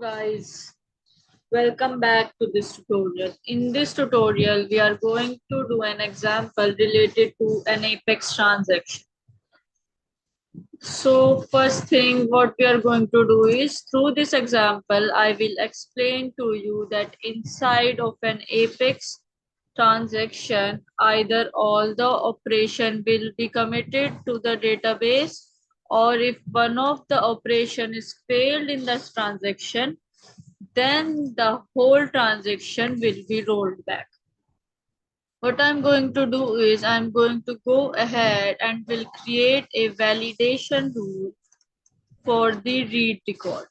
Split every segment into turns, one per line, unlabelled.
Guys, welcome back to this tutorial. In this tutorial, we are going to do an example related to an Apex transaction. So first thing what we are going to do is through this example, I will explain to you that inside of an Apex transaction, either all the operation will be committed to the database, or if one of the operation is failed in this transaction, then the whole transaction will be rolled back. What I'm going to do is I'm going to go ahead and will create a validation rule for the read record.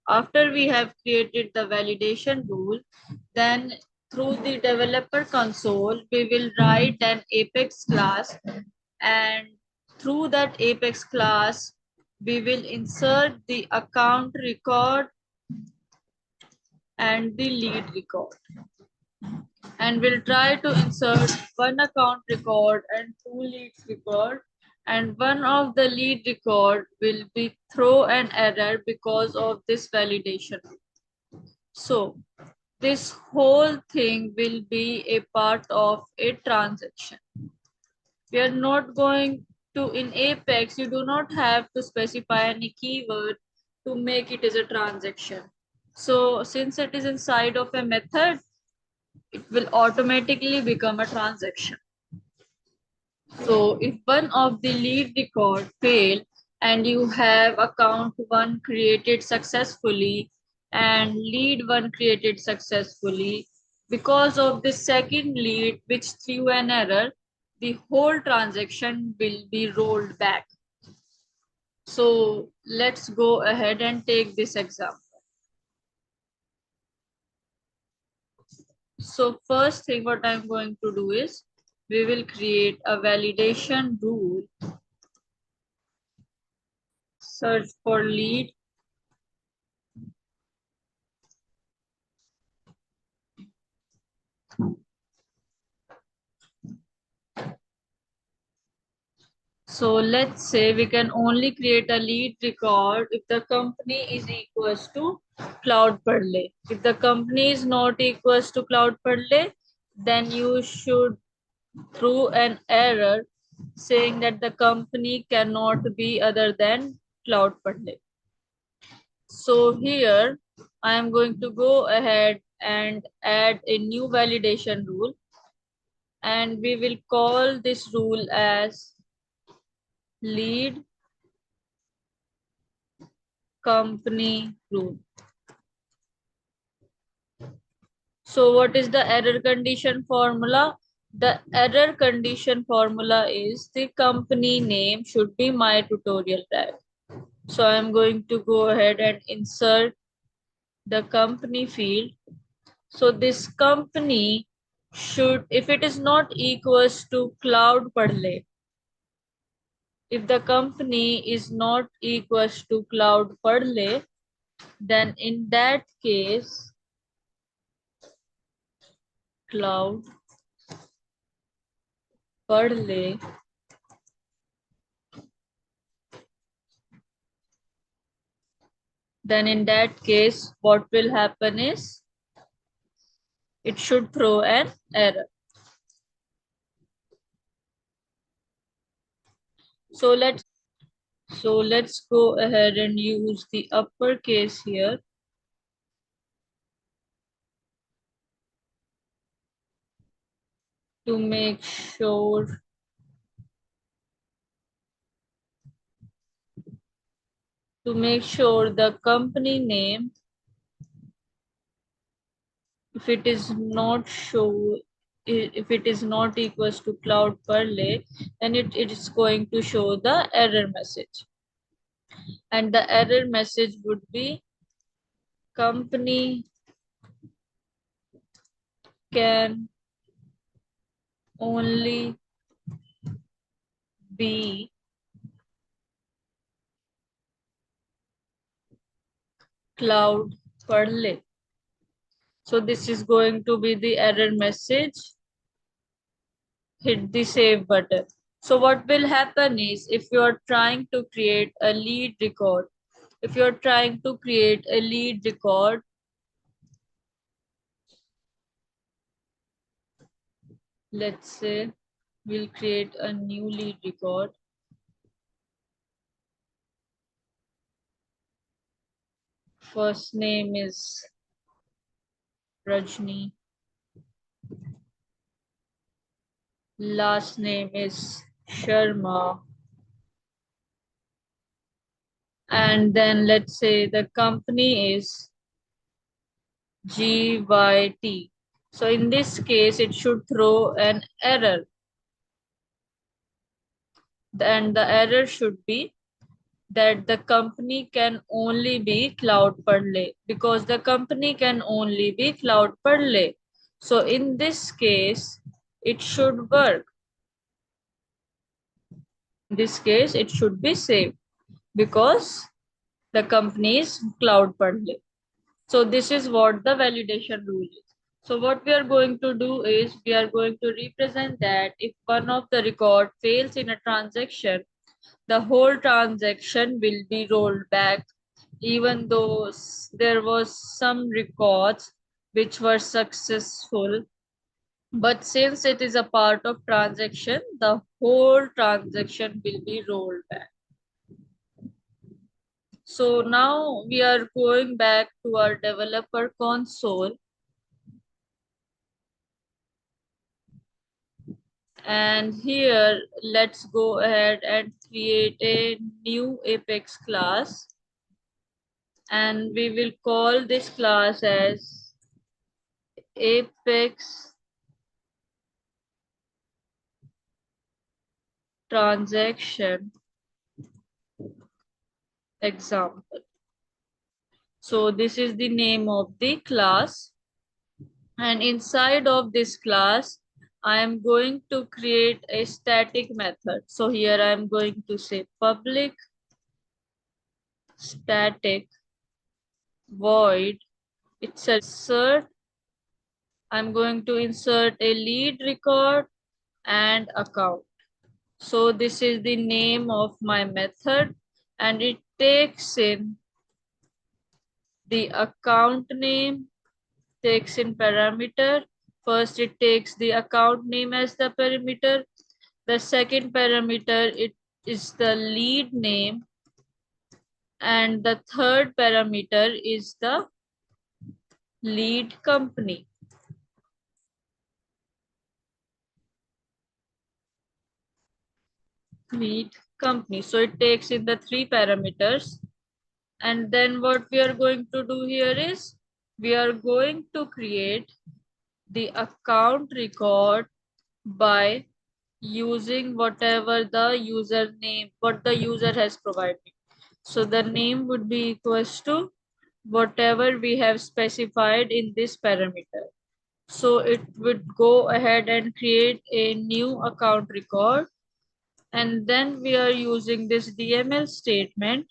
After we have created the validation rule, then through the developer console, we will write an Apex class, and through that Apex class, we will insert the account record and the lead record, and we'll try to insert one account record and two leads record, and one of the lead record will be throw an error because of this validation. So this whole thing will be a part of a transaction. We are not going to, in Apex, you do not have to specify any keyword to make it as a transaction. So since it is inside of a method, it will automatically become a transaction. So if one of the lead record fail and you have account 1 created successfully and lead 1 created successfully, because of the second lead which threw an error, the whole transaction will be rolled back. So let's go ahead and take this example. So first thing what I'm going to do is we will create a validation rule, search for lead, so let's say we can only create a lead record if the company is equals to Cloud Purley. If the company is not equals to Cloud Purley, then you should throw an error saying that the company cannot be other than Cloud Purley. So here I am going to go ahead and add a new validation rule, and we will call this rule as lead company rule. So what is the error condition formula? The error condition formula is the company name should be my tutorial tag. So I'm going to go ahead and insert the company field. So this company should, if it is not equals to Cloud Purley, if the company is not equals to Cloud Purley, then in that case, Cloud Purley then in that case, what will happen is it should throw an error. So let's go ahead and use the uppercase here. To make sure the company name, if it is not equals to Cloud Purley, then it is going to show the error message. And the error message would be company can only be Cloud Purley. So this is going to be the error message. Hit the save button. So what will happen is, if you are trying to create a lead record, if you're trying to create a lead record, let's say we'll create a new lead record. First name is Rajni. Last name is Sharma. And then let's say the company is GYT. So in this case, it should throw an error. And the error should be that the company can only be Cloud Parlay, because the company can only be Cloud Parlay. So in this case, it should work. In this case, it should be saved because the company is Cloud Parlay. So this is what the validation rule is. So what we are going to do is, we are going to represent that if one of the record fails in a transaction, the whole transaction will be rolled back, even though there was some records which were successful. But since it is a part of transaction, the whole transaction will be rolled back. So now we are going back to our developer console. And here, let's go ahead and create a new Apex class. And we will call this class as Apex transaction example. So this is the name of the class. And inside of this class, I am going to create a static method. So here I am going to say public static void insert. I'm going to insert a lead record and account. So this is the name of my method, and it takes in the account name, takes in parameter. First, it takes the account name as the parameter. The second parameter, it is the lead name. And the third parameter is the lead company. Lead company. So it takes in the three parameters. And then what we are going to do here is, we are going to create the account record by using whatever the username, what the user has provided. So the name would be equals to whatever we have specified in this parameter. So it would go ahead and create a new account record. And then we are using this DML statement,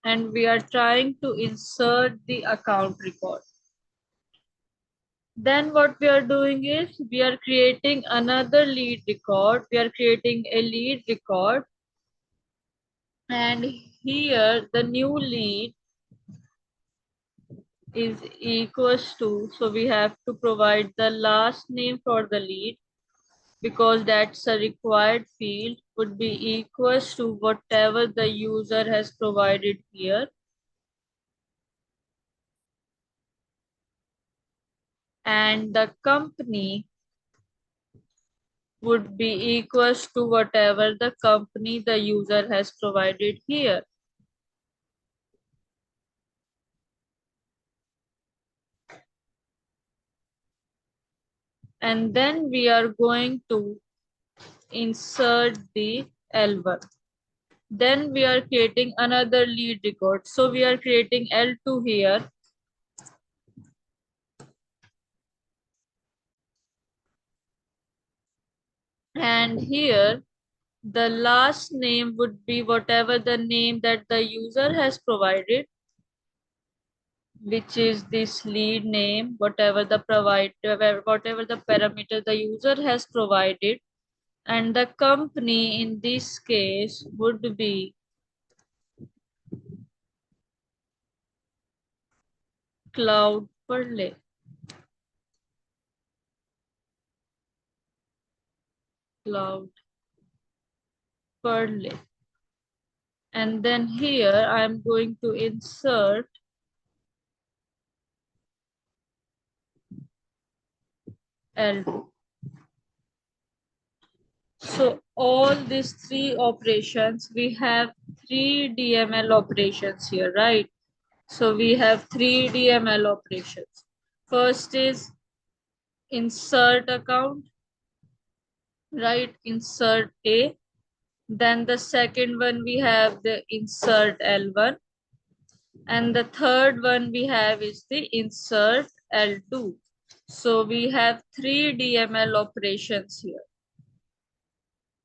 and we are trying to insert the account record. Then what we are doing is, we are creating another lead record. We are creating a lead record. And here the new lead is equals to, so we have to provide the last name for the lead, because that's a required field, would be equals to whatever the user has provided here. And the company would be equals to whatever the company the user has provided here. And then we are going to insert the L1. Then we are creating another lead record. So we are creating L2 here. And here the last name would be whatever the name that the user has provided, which is this lead name, whatever the parameter the user has provided. And the company in this case would be Cloud Pearl. Cloud Pearl. And then here I'm going to insert L2. So all these three operations, we have three DML operations here, right? So we have three DML operations. First is insert account, right? Insert A. Then the second one we have the insert L1. And the third one we have is the insert L2. So we have three DML operations here.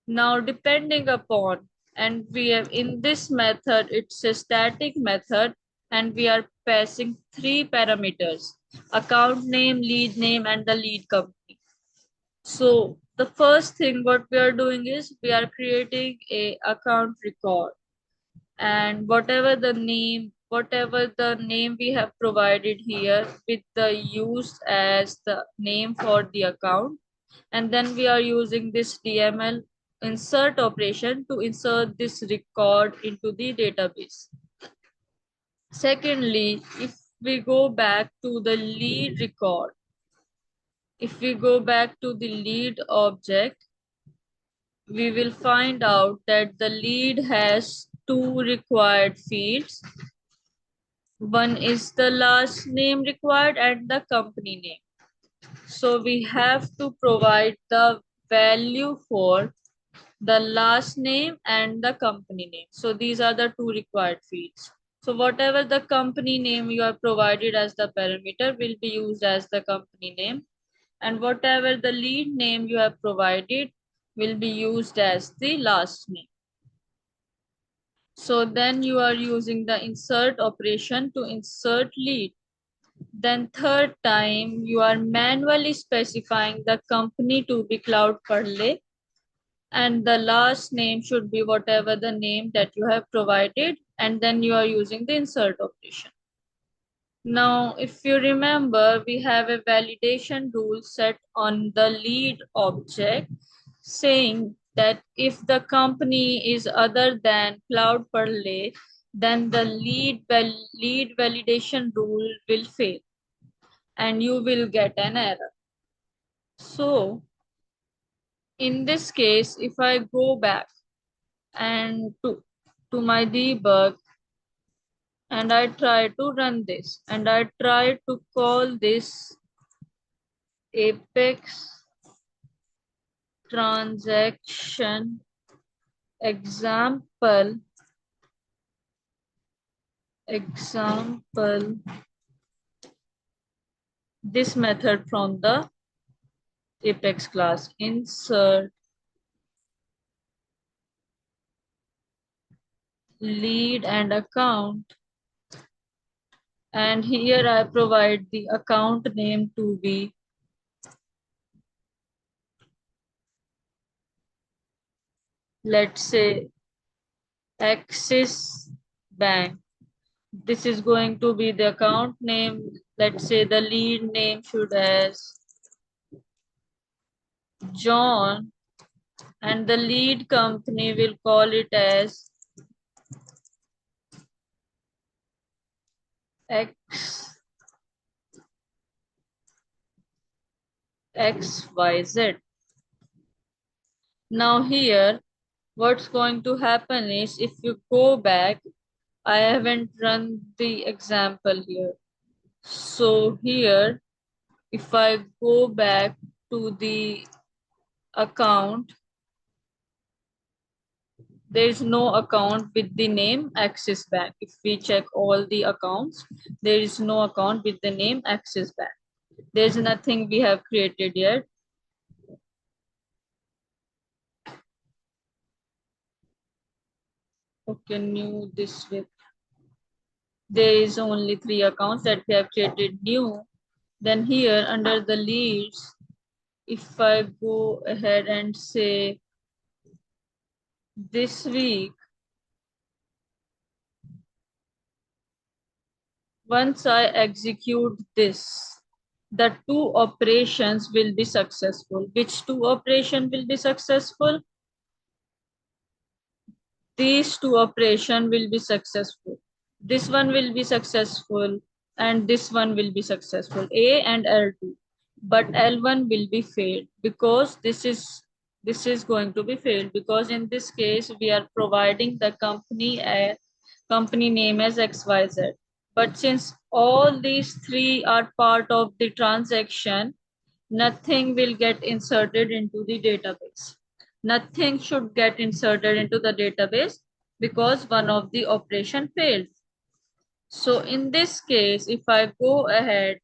Now depending upon, and we have in this method, it's a static method and we are passing three parameters: account name, lead name, and the lead company. So the first thing what we are doing is we are creating a account record, and whatever the name we have provided here with the use as the name for the account, and then we are using this DML insert operation to insert this record into the database. Secondly, if we go back to the lead record, if we go back to the lead object, we will find out that the lead has two required fields. One is the last name required and the company name. So we have to provide the value for the last name and the company name. So these are the two required fields. So whatever the company name you have provided as the parameter will be used as the company name, and whatever the lead name you have provided will be used as the last name. So then you are using the insert operation to insert lead. Then third time you are manually specifying the company to be Cloud Pearl, and the last name should be whatever the name that you have provided, and then you are using the insert operation. Now, if you remember, we have a validation rule set on the lead object saying that if the company is other than Cloud Pearl, then the lead validation rule will fail and you will get an error. So in this case, if I go back and to my debug and I try to run this and I try to call this Apex transaction example this method from the Apex class, insert lead and account, and here I provide the account name to be let's say Axis Bank. This is going to be the account name. Let's say the lead name should as John, and the lead company will call it as XYZ. Now here, what's going to happen is if you go back, I haven't run the example here. So here, if I go back to the account, there is no account with the name Axis Bank. If we check all the accounts, there is no account with the name Axis Bank. There's nothing we have created yet. Okay, new this way. There is only three accounts that we have created new. Then here under the leads, if I go ahead and say this week, once I execute this, the two operations will be successful. Which two operations will be successful? These two operations will be successful. This one will be successful and this one will be successful, A and L2. But L1 will be failed because this is going to be failed because in this case we are providing the company a company name as XYZ. But since all these three are part of the transaction, nothing will get inserted into the database. Nothing should get inserted into the database because one of the operation failed. So in this case, if I go ahead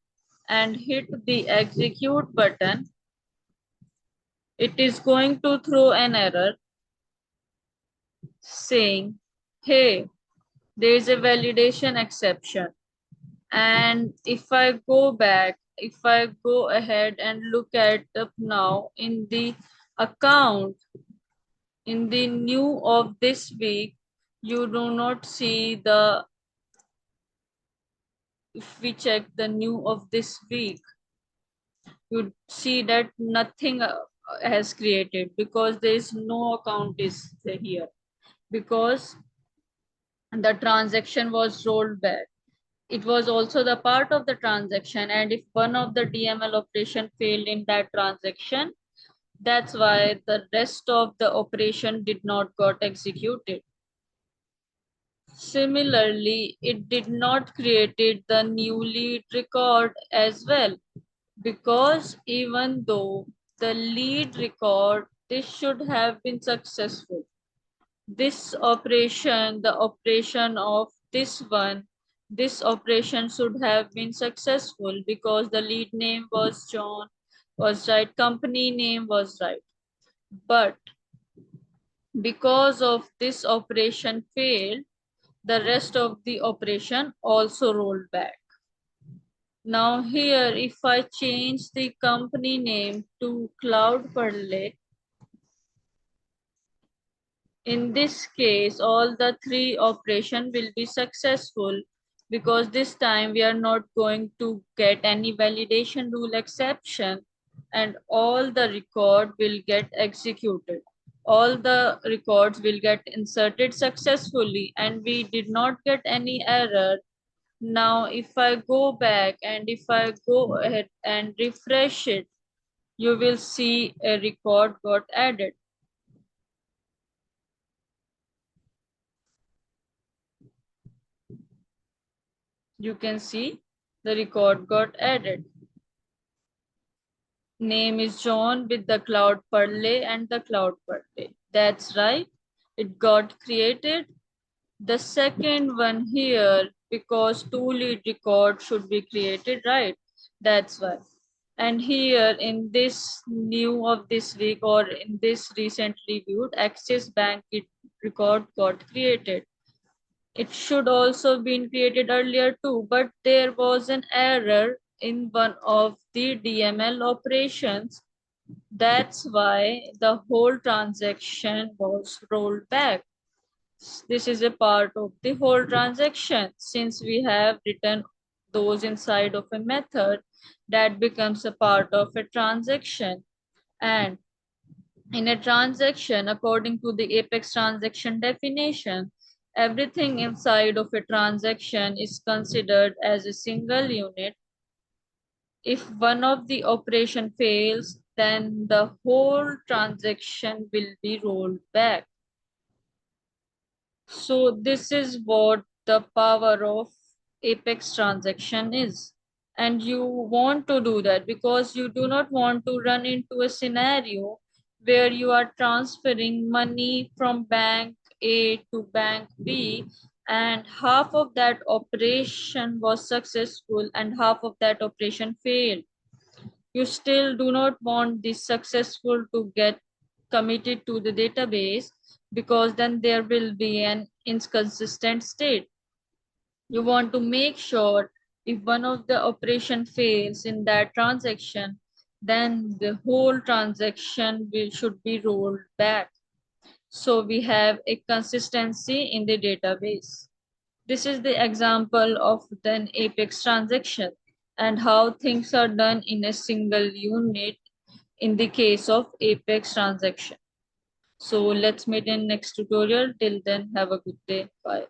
and hit the execute button, it is going to throw an error saying, hey, there is a validation exception. And if I go back, if I go ahead and look at up now in the account, in the new of this week, you do not see the, if we check the new of this week, you see that nothing has created because there is no account is here because the transaction was rolled back. It was also the part of the transaction, and if one of the DML operation failed in that transaction, that's why the rest of the operation did not got executed. Similarly, it did not created the new lead record as well because even though the lead record, this should have been successful. This operation, the operation of this operation should have been successful because the lead name was John, was right, company name was right. But because of this operation failed, the rest of the operation also rolled back. Now here, if I change the company name to Cloud Parlay, in this case, all the three operations will be successful because this time we are not going to get any validation rule exception and all the record will get executed. All the records will get inserted successfully and we did not get any error. Now, if I go back and if I go ahead and refresh it, you will see a record got added. You can see the record got added. Name is John with the cloud parlay and the cloud parlay. That's right. It got created. The second one here, because two lead record should be created, right? That's why. And here in this new of this week or in this recently viewed, Axis Bank record got created. It should also been created earlier too, but there was an error in one of the DML operations. That's why the whole transaction was rolled back. This is a part of the whole transaction. Since we have written those inside of a method, that becomes a part of a transaction. And in a transaction, according to the Apex transaction definition, everything inside of a transaction is considered as a single unit. If one of the operation fails, then the whole transaction will be rolled back. So this is what the power of Apex transaction is. And you want to do that because you do not want to run into a scenario where you are transferring money from bank A to bank B and half of that operation was successful and half of that operation failed. You still do not want the successful to get committed to the database because then there will be an inconsistent state. You want to make sure if one of the operation fails in that transaction, then the whole transaction should be rolled back. So we have a consistency in the database. This is the example of an Apex transaction and how things are done in a single unit in the case of Apex transaction. So let's meet in next tutorial. Till then, have a good day. Bye.